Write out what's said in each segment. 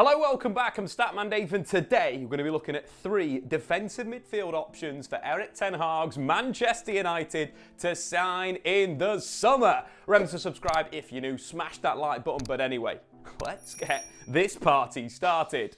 Hello, welcome back. I'm Statman Dave, and today we're going to be looking at 3 defensive midfield options for Erik ten Hag's Manchester United to sign in the summer. Remember to subscribe if you're new, smash that like button, but anyway, let's get this party started.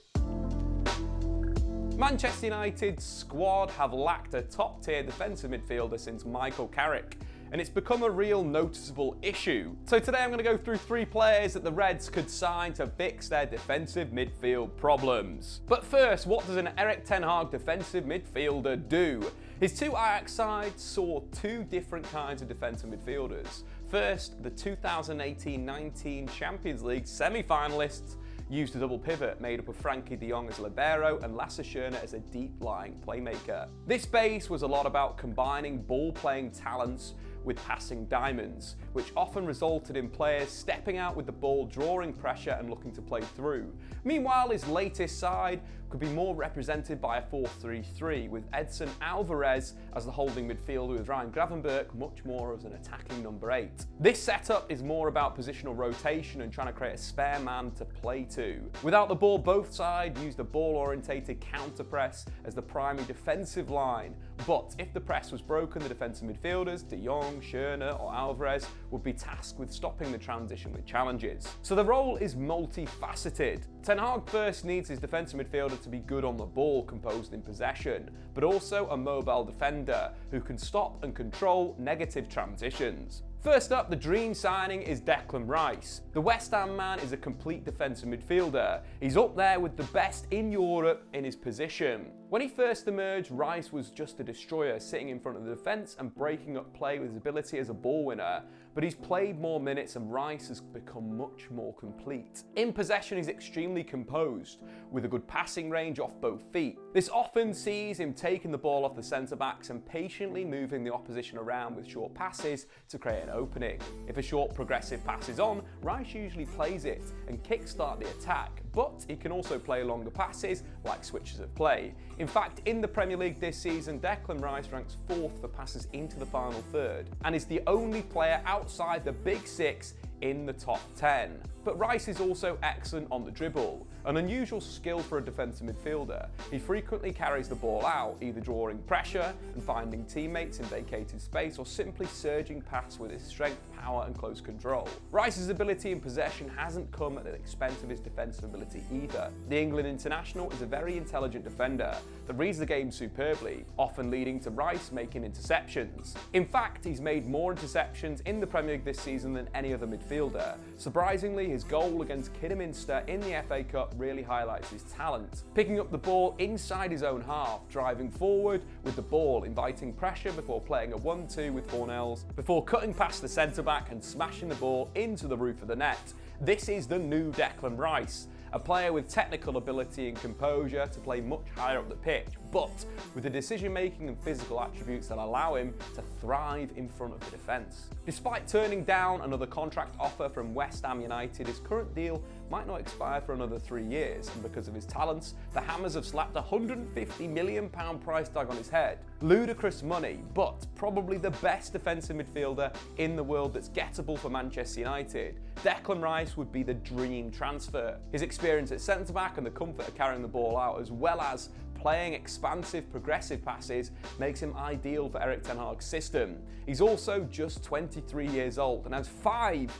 Manchester United's squad have lacked a top-tier defensive midfielder since Michael Carrick, and it's become a real noticeable issue. So today I'm going to go through 3 players that the Reds could sign to fix their defensive midfield problems. But first, what does an Erik ten Hag defensive midfielder do? His 2 Ajax sides saw 2 different kinds of defensive midfielders. First, the 2018-19 Champions League semi-finalists used a double pivot made up of Frenkie de Jong as libero and Lassa Schøne as a deep-lying playmaker. This base was a lot about combining ball-playing talents with passing diamonds, which often resulted in players stepping out with the ball, drawing pressure and looking to play through. Meanwhile, his latest side could be more represented by a 4-3-3, with Edson Alvarez as the holding midfielder, with Ryan Gravenberch much more as an attacking number 8. This setup is more about positional rotation and trying to create a spare man to play to. Without the ball, both sides used a ball-orientated counter-press as the primary defensive line, but if the press was broken, the defensive midfielders, de Jong, Schøne or Alvarez, would be tasked with stopping the transition with challenges. So the role is multifaceted. Ten Hag first needs his defensive midfielder to be good on the ball, composed in possession, but also a mobile defender who can stop and control negative transitions. First up, the dream signing is Declan Rice. The West Ham man is a complete defensive midfielder. He's up there with the best in Europe in his position. When he first emerged, Rice was just a destroyer, sitting in front of the defence and breaking up play with his ability as a ball winner. But he's played more minutes and Rice has become much more complete. In possession, he's extremely composed, with a good passing range off both feet. This often sees him taking the ball off the centre-backs and patiently moving the opposition around with short passes to create an opening. If a short progressive pass is on, Rice usually plays it and kickstart the attack, but he can also play longer passes like switches of play. In fact, in the Premier League this season, Declan Rice ranks 4th for passes into the final third and is the only player outside the Big 6 in the top 10. But Rice is also excellent on the dribble, an unusual skill for a defensive midfielder. He frequently carries the ball out, either drawing pressure and finding teammates in vacated space or simply surging past with his strength, power and close control. Rice's ability in possession hasn't come at the expense of his defensive ability either. The England international is a very intelligent defender that reads the game superbly, often leading to Rice making interceptions. In fact, he's made more interceptions in the Premier League this season than any other midfielder. Surprisingly, his goal against Kidderminster in the FA Cup really highlights his talent. Picking up the ball inside his own half, driving forward with the ball, inviting pressure before playing a 1-2 with Fornells, before cutting past the centre-back and smashing the ball into the roof of the net. This is the new Declan Rice, a player with technical ability and composure to play much higher up the pitch, but with the decision-making and physical attributes that allow him to thrive in front of the defence. Despite turning down another contract offer from West Ham United, his current deal might not expire for another 3 years, and because of his talents, the Hammers have slapped a £150 million price tag on his head. Ludicrous money, but probably the best defensive midfielder in the world that's gettable for Manchester United. Declan Rice would be the dream transfer. His experience at centre-back and the comfort of carrying the ball out, as well as playing expansive, progressive passes, makes him ideal for Erik ten Hag's system. He's also just 23 years old and has 5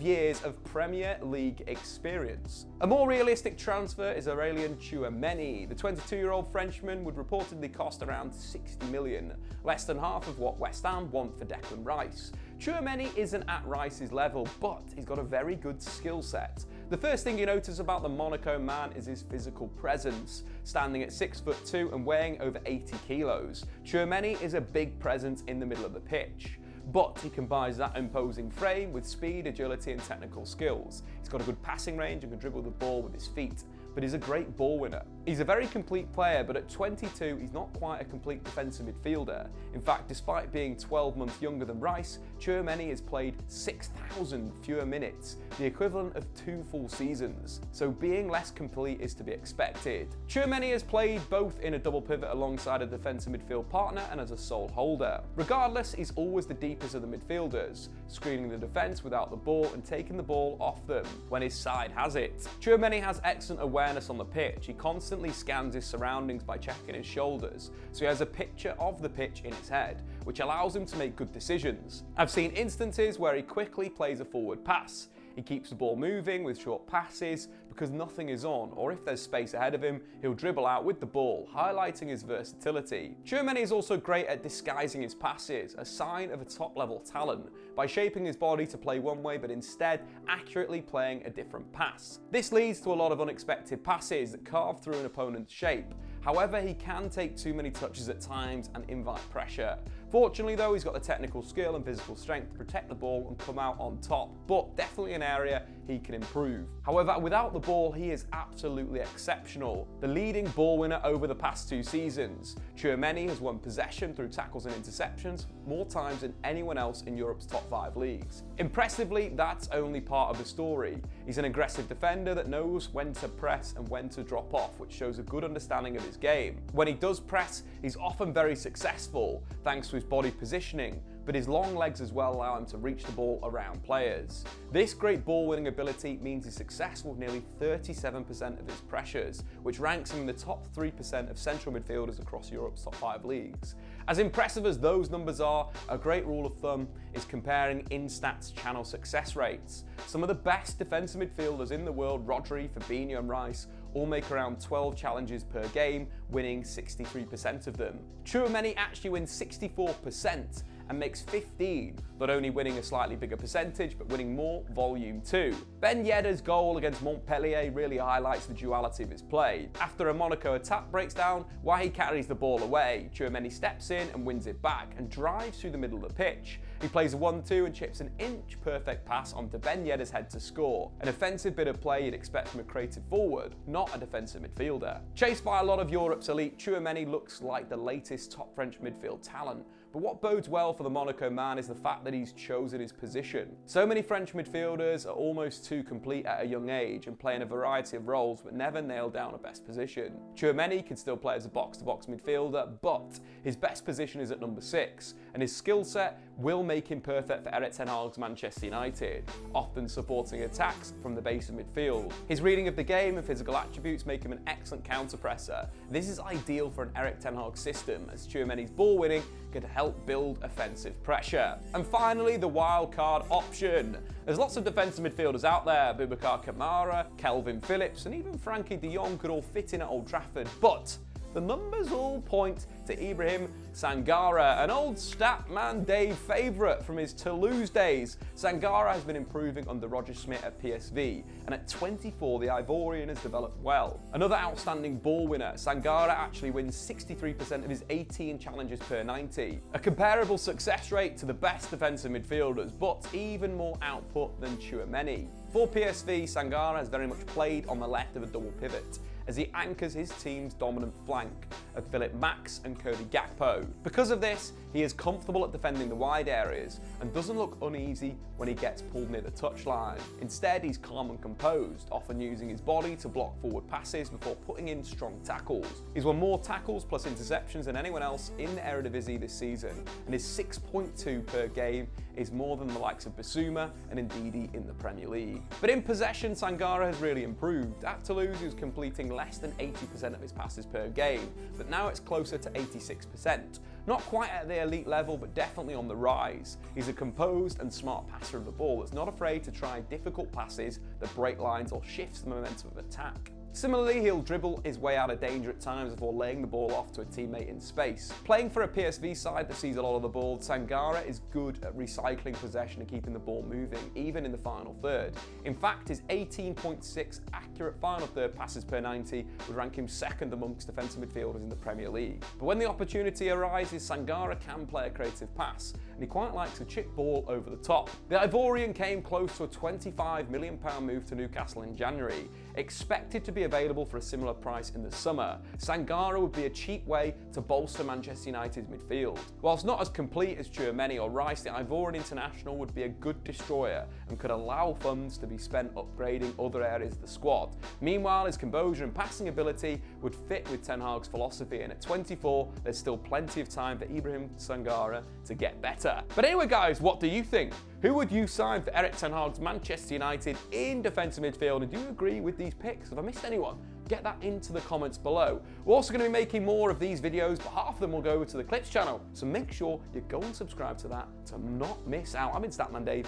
years of Premier League experience. A more realistic transfer is Aurélien Tchouameni. The 22-year-old Frenchman would reportedly cost around 60 million, less than half of what West Ham want for Declan Rice. Tchouameni isn't at Rice's level, but he's got a very good skill set. The first thing you notice about the Monaco man is his physical presence. Standing at 6'2" and weighing over 80 kilos, Tchouameni is a big presence in the middle of the pitch. But he combines that imposing frame with speed, agility and technical skills. He's got a good passing range and can dribble the ball with his feet. but he's a great ball winner. He's a very complete player, but at 22, he's not quite a complete defensive midfielder. In fact, despite being 12 months younger than Rice, Schøne has played 6,000 fewer minutes, the equivalent of 2 full seasons. So being less complete is to be expected. Schøne has played both in a double pivot alongside a defensive midfield partner and as a sole holder. Regardless, he's always the deepest of the midfielders, screening the defence without the ball and taking the ball off them when his side has it. Schøne has excellent awareness on the pitch. He constantly scans his surroundings by checking his shoulders, so he has a picture of the pitch in his head, which allows him to make good decisions. I've seen instances where he quickly plays a forward pass. He keeps the ball moving with short passes because nothing is on, or if there's space ahead of him, he'll dribble out with the ball, highlighting his versatility. Schøne is also great at disguising his passes, a sign of a top-level talent, by shaping his body to play one way but instead accurately playing a different pass. This leads to a lot of unexpected passes that carve through an opponent's shape. However, he can take too many touches at times and invite pressure. Fortunately though, he's got the technical skill and physical strength to protect the ball and come out on top, but definitely an area he can improve. However, without the ball, he is absolutely exceptional. The leading ball winner over the past 2 seasons. Schøne has won possession through tackles and interceptions more times than anyone else in Europe's top 5 leagues. Impressively, that's only part of the story. He's an aggressive defender that knows when to press and when to drop off, which shows a good understanding of his game. When he does press, he's often very successful, thanks to his body positioning, but his long legs as well allow him to reach the ball around players. This great ball winning ability means he's successful with nearly 37% of his pressures, which ranks him in the top 3% of central midfielders across Europe's top 5 leagues. As impressive as those numbers are, a great rule of thumb is comparing in-stats channel success rates. Some of the best defensive midfielders in the world, Rodri, Fabinho and Rice, all make around 12 challenges per game, winning 63% of them. Schøne actually wins 64% and makes 15, not only winning a slightly bigger percentage, but winning more volume too. Ben Yedder's goal against Montpellier really highlights the duality of his play. After a Monaco attack breaks down, while he carries the ball away, Schøne steps in and wins it back and drives through the middle of the pitch. He plays a 1-2 and chips an inch-perfect pass onto Ben Yedder's head to score. An offensive bit of play you'd expect from a creative forward, not a defensive midfielder. Chased by a lot of Europe's elite, Schøne looks like the latest top French midfield talent. But what bodes well for the Monaco man is the fact that he's chosen his position. So many French midfielders are almost too complete at a young age and play in a variety of roles but never nail down a best position. Schøne can still play as a box-to-box midfielder, but his best position is at number 6, and his skill set will make him perfect for Erik ten Hag's Manchester United, often supporting attacks from the base of midfield. His reading of the game and physical attributes make him an excellent counter-presser. This is ideal for an Erik ten Hag system, as Schøne's ball winning could help build offensive pressure. And finally, the wild card option. There's lots of defensive midfielders out there. Boubacar Kamara, Calvin Phillips, and even Frenkie de Jong could all fit in at Old Trafford, but the numbers all point to Ibrahim Sangare, an old Statman Dave favourite from his Toulouse days. Sangare has been improving under Roger Schmidt at PSV, and at 24 the Ivorian has developed well. Another outstanding ball winner, Sangare actually wins 63% of his 18 challenges per 90. A comparable success rate to the best defensive midfielders, but even more output than Schøne. For PSV, Sangare has very much played on the left of a double pivot, as he anchors his team's dominant flank of Philip Max and Cody Gakpo. Because of this, he is comfortable at defending the wide areas and doesn't look uneasy when he gets pulled near the touchline. Instead, he's calm and composed, often using his body to block forward passes before putting in strong tackles. He's won more tackles plus interceptions than anyone else in the Eredivisie this season, and his 6.2 per game is more than the likes of Bissouma and Ndidi in the Premier League. But in possession, Sangare has really improved. At Toulouse, he was completing less than 80% of his passes per game, but now it's closer to 86%. Not quite at the elite level, but definitely on the rise. He's a composed and smart passer of the ball that's not afraid to try difficult passes that break lines or shifts the momentum of attack. Similarly, he'll dribble his way out of danger at times before laying the ball off to a teammate in space. Playing for a PSV side that sees a lot of the ball, Sangare is good at recycling possession and keeping the ball moving, even in the final third. In fact, his 18.6 accurate final third passes per 90 would rank him second amongst defensive midfielders in the Premier League. But when the opportunity arises, Sangare can play a creative pass, and he quite likes a chip ball over the top. The Ivorian came close to a £25 million move to Newcastle in January, expected to be available for a similar price in the summer. Sangare would be a cheap way to bolster Manchester United's midfield. Whilst not as complete as Schøne or Rice, the Ivorian international would be a good destroyer and could allow funds to be spent upgrading other areas of the squad. Meanwhile, his composure and passing ability would fit with Ten Hag's philosophy, and at 24, there's still plenty of time for Ibrahim Sangare to get better. But anyway guys, what do you think? Who would you sign for Erik Ten Hag's Manchester United in defensive midfield, and do you agree with these picks? Have I missed anyone? Get that into the comments below. We're also going to be making more of these videos, but half of them will go over to the Clips channel, so make sure you go and subscribe to that to not miss out. I've been Statman Dave.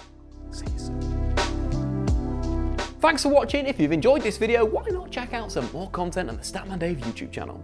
See you soon. Thanks for watching. If you've enjoyed this video, why not check out some more content on the Statman Dave YouTube channel.